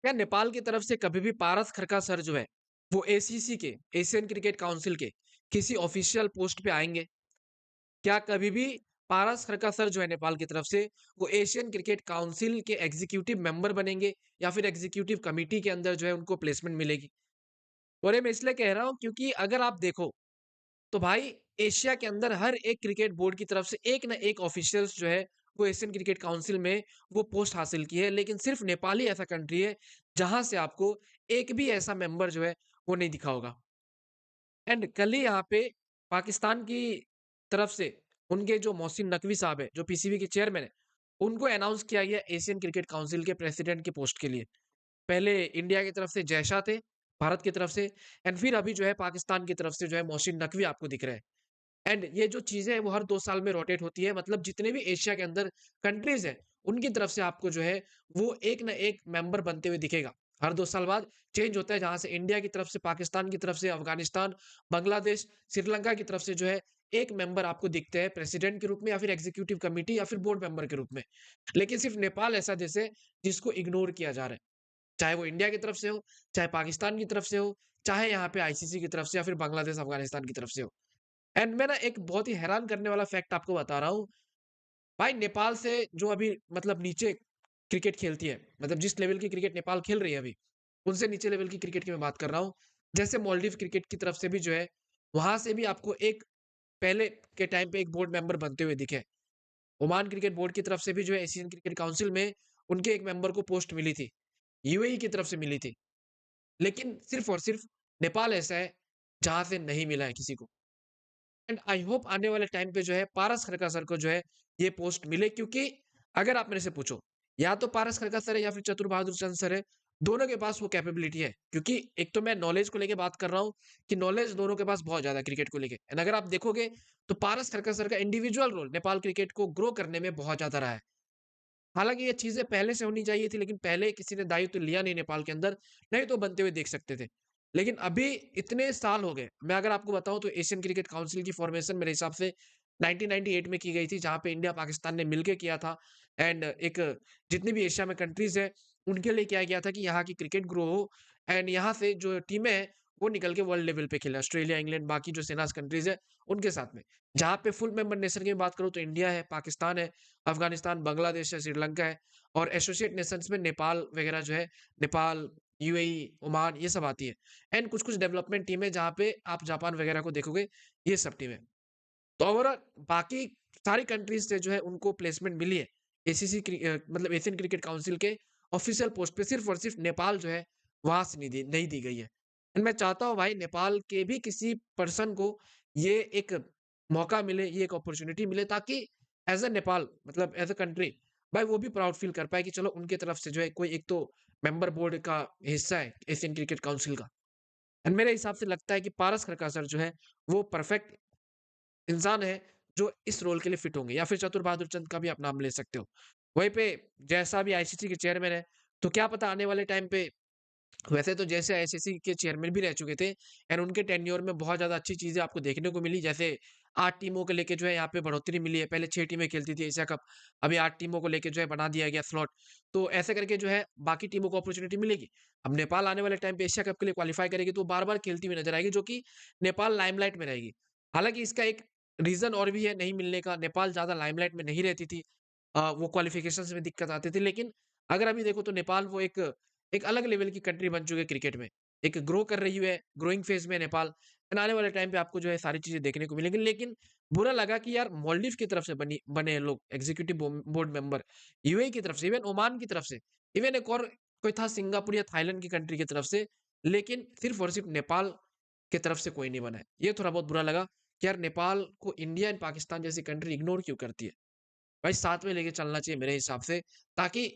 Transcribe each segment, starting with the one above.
क्या नेपाल की तरफ से कभी भी पारस खरका सर जो है, वो एसीसी के, एशियन क्रिकेट काउंसिल के किसी ऑफिशियल पोस्ट पे आएँगे? क्या कभी भी पारस खरका सर जो है नेपाल की तरफ से, वो एशियन क्रिकेट काउंसिल के एग्जीक्यूटिव मेंबर बनेंगे या फिर एग्जीक्यूटिव कमिटी के अंदर जो है उनको प्लेसमेंट मिलेगी? और ये मैं इसलिए कह रहा हूँ क्योंकि अगर आप देखो, तो भाई एशिया के अंदर हर एक क्रिकेट बोर्ड की तरफ से एक ना एक ऑफिशियल्स जो है, वो एशियन क्रिकेट काउंसिल में वो पोस्ट हासिल की है। लेकिन सिर्फ नेपाल ही ऐसा कंट्री है, जहाँ से आपको एक भी ऐसा मेंबर जो है, वो नहीं दिखा होगा। एंड कल ही यहाँ पे पाकिस्तान की तरफ से उनके जो मोहसिन नकवी साहब है, जो पीसीबी के चेयरमैन है, उनको अनाउंस किया गया एशियन क्रिकेट काउंसिल के प्रेसिडेंट की पोस्ट के लिए। पहले इंडिया की तरफ से जयशाह थे, भारत की तरफ से, एंड फिर अभी जो है पाकिस्तान की तरफ से जो है मोहसिन नकवी आपको दिख रहे हैं। एंड ये जो चीज़ें हैं वो हर 2 साल में रोटेट होती है, मतलब जितने भी एशिया के अंदर कंट्रीज़ हैं, उनकी तरफ से आपको जो है वो एक ना एक मेंबर बनते हुए दिखेगा। हर 2 साल बाद चेंज होता है, जहाँ से इंडिया की तरफ से, पाकिस्तान की तरफ से, अफ़गानिस्तान, बांग्लादेश, श्रीलंका की तरफ से जो है एक मेंबर आपको दिखते हैं प्रेसिडेंट के रूप में या फिर एग्ज़ीक्यूटिव कमिटी या फिर बोर्ड मेंबर के रूप में। लेकिन सिर्फ़ नेपाल ऐसा देश है जिसको इग्नोर किया जा रहा है। चाहे वो इंडिया की तरफ से हो, चाहे पाकिस्तान की तरफ से हो, चाहे यहाँ पे आईसीसी की तरफ से या फिर बांग्लादेश, अफ़गानिस्तान की तरफ से हो। एंड मैं ना एक बहुत ही हैरान करने वाला फैक्ट आपको बता रहा हूँ। भाई नेपाल से जो अभी मतलब नीचे क्रिकेट खेलती है, मतलब जिस लेवल की क्रिकेट नेपाल खेल रही है अभी, उनसे नीचे लेवल की क्रिकेट की मैं बात कर रहा हूँ। जैसे मालदीव क्रिकेट की तरफ से भी जो है, वहाँ से भी आपको एक पहले के टाइम पे एक बोर्ड मेंबर बनते हुए दिखे। ओमान क्रिकेट बोर्ड की तरफ से भी जो है एशियन क्रिकेट काउंसिल में उनके एक मेंबर को पोस्ट मिली थी। यूएई की तरफ से मिली थी। लेकिन सिर्फ़ और सिर्फ़ नेपाल ऐसा है, जहाँ से नहीं मिला है किसी को। एंड आई होप आने वाले टाइम पे जो है पारस खरका सर को जो है ये पोस्ट मिले, क्योंकि अगर आप मेरे से पूछो, या तो पारस खरका सर है या फिर चतुर बहादुर चंद सर है, दोनों के पास वो कैपेबिलिटी है। क्योंकि एक तो मैं नॉलेज को लेके बात कर रहा हूँ कि नॉलेज दोनों के पास बहुत ज्यादा है क्रिकेट को लेके। एंड अगर आप देखोगे तो पारस खरका सर का इंडिविजुअल रोल नेपाल क्रिकेट को ग्रो करने में बहुत ज्यादा रहा है। हालांकि ये चीजें पहले से होनी चाहिए थी, लेकिन पहले किसी ने दायित्व लिया नहीं नेपाल के अंदर, नहीं तो बनते हुए देख सकते थे। लेकिन अभी इतने साल हो गए, मैं अगर आपको बताऊं तो एशियन क्रिकेट काउंसिल की फॉर्मेशन मेरे हिसाब से 1998 में की गई थी, जहां पे इंडिया पाकिस्तान ने मिलकर किया था। एंड एक जितनी भी एशिया में कंट्रीज है, उनके लिए किया गया था कि यहाँ की क्रिकेट ग्रो हो, एंड यहाँ से जो टीमें हैं वो निकल के वर्ल्ड लेवल पे खेले, ऑस्ट्रेलिया, इंग्लैंड, बाकी जो सेनास कंट्रीज है उनके साथ में। जहाँ पे फुल मेंबर नेशन की बात करूँ तो इंडिया है, पाकिस्तान है, अफ़गानिस्तान, बांग्लादेश है, श्रीलंका है, और एसोसिएट नेशंस में नेपाल वगैरह जो है, नेपाल, यूएई, ओमान, ये सब आती है। एंड कुछ-कुछ डेवलपमेंट टीम है जहाँ पे आप जापान वगैरह को देखोगे, ये सब टीम है। तो ओवरऑल बाकी सारी कंट्रीज़ से जो है उनको प्लेसमेंट मिली है। मतलब एशियन क्रिकेट काउंसिल के ऑफिशियल पोस्ट पे सिर्फ़ और सिर्फ़ नेपाल जो है, वहाँ से नहीं दी गई है। एंड मैं चाहता हूँ भाई नेपाल के भी किसी पर्सन को ये एक मौका मिले, ये एक अपॉर्च्युनिटी मिले, ताकि एज़ अ नेपाल, मतलब एज़ अ कंट्री, भाई वो भी प्राउड फ़ील कर पाए कि चलो उनके तरफ से जो है कोई एक तो मेंबर बोर्ड का हिस्सा है एशियन क्रिकेट काउंसिल का। एंड मेरे हिसाब से लगता है कि पारस खरका सर जो है, वो परफेक्ट इंसान है जो इस रोल के लिए फिट होंगे, या फिर चतुर बहादुर चंद का भी आप नाम ले सकते हो। वहीं पे जैसा भी आईसीसी के चेयरमैन है, तो क्या पता आने वाले टाइम पे, वैसे तो जैसे आईसीसी के चेयरमैन भी रह चुके थे, एंड उनके टेन्योर में बहुत ज़्यादा अच्छी चीज़ें आपको देखने को मिली। जैसे 8 टीमों को लेके जो है यहाँ पे बढ़ोतरी मिली है। पहले 6 टीमें खेलती थी एशिया कप, अभी 8 टीमों को लेके जो है बना दिया गया स्लॉट। तो ऐसे करके जो है बाकी टीमों को अपॉर्च्युनिटी मिलेगी। अब नेपाल आने वाले टाइम पे एशिया कप के लिए क्वालीफाई करेगी, तो बार-बार खेलती हुई नज़र आएगी, जो कि नेपाल लाइमलाइट में रहेगी। हालाँकि इसका एक रीज़न और भी है नहीं मिलने का, नेपाल ज़्यादा लाइमलाइट में नहीं रहती थी। वो क्वालिफ़िकेशंस में दिक्कत आती थी, लेकिन अगर अभी देखो तो नेपाल वो एक एक अलग लेवल की कंट्री बन चुकी है क्रिकेट में। एक ग्रो कर रही है, ग्रोइंग फेज़ में है नेपाल, एंड आने वाले टाइम पे आपको जो है सारी चीज़ें देखने को मिलेंगी। लेकिन बुरा लगा कि यार मालदीव की तरफ से बने हैं लोग एग्ज़ीक्यूटिव बोर्ड मेंबर, यूएई की तरफ से, इवन ओमान की तरफ से, इवन एक और कोई था सिंगापुर या थाईलैंड की कंट्री की तरफ से, लेकिन सिर्फ़ और सिर्फ़ नेपाल की तरफ से कोई नहीं बना है। ये थोड़ा बहुत बुरा लगा कि यार नेपाल को इंडिया एंड पाकिस्तान जैसी कंट्री इग्नोर क्यों करती है? भाई साथ में लेके चलना चाहिए मेरे हिसाब से, ताकि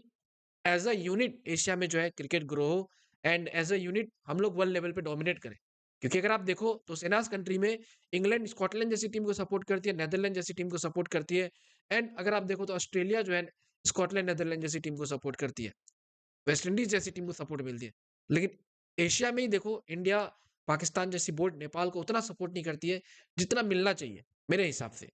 एज़ अ यूनिट एशिया में जो है क्रिकेट ग्रो हो, एंड एज़ अ यूनिट हम लोग वर्ल्ड लेवल पे डोमिनेट करें। क्योंकि अगर आप देखो तो सेनास कंट्री में इंग्लैंड, स्कॉटलैंड जैसी टीम को सपोर्ट करती है, नीदरलैंड जैसी टीम को सपोर्ट करती है, एंड अगर आप देखो तो ऑस्ट्रेलिया जो है स्कॉटलैंड, नीदरलैंड जैसी टीम को सपोर्ट करती है। वेस्ट इंडीज़ जैसी टीम को सपोर्ट मिलती है। लेकिन एशिया में ही देखो इंडिया, पाकिस्तान जैसी बोर्ड नेपाल को उतना सपोर्ट नहीं करती है, जितना मिलना चाहिए, मेरे हिसाब से।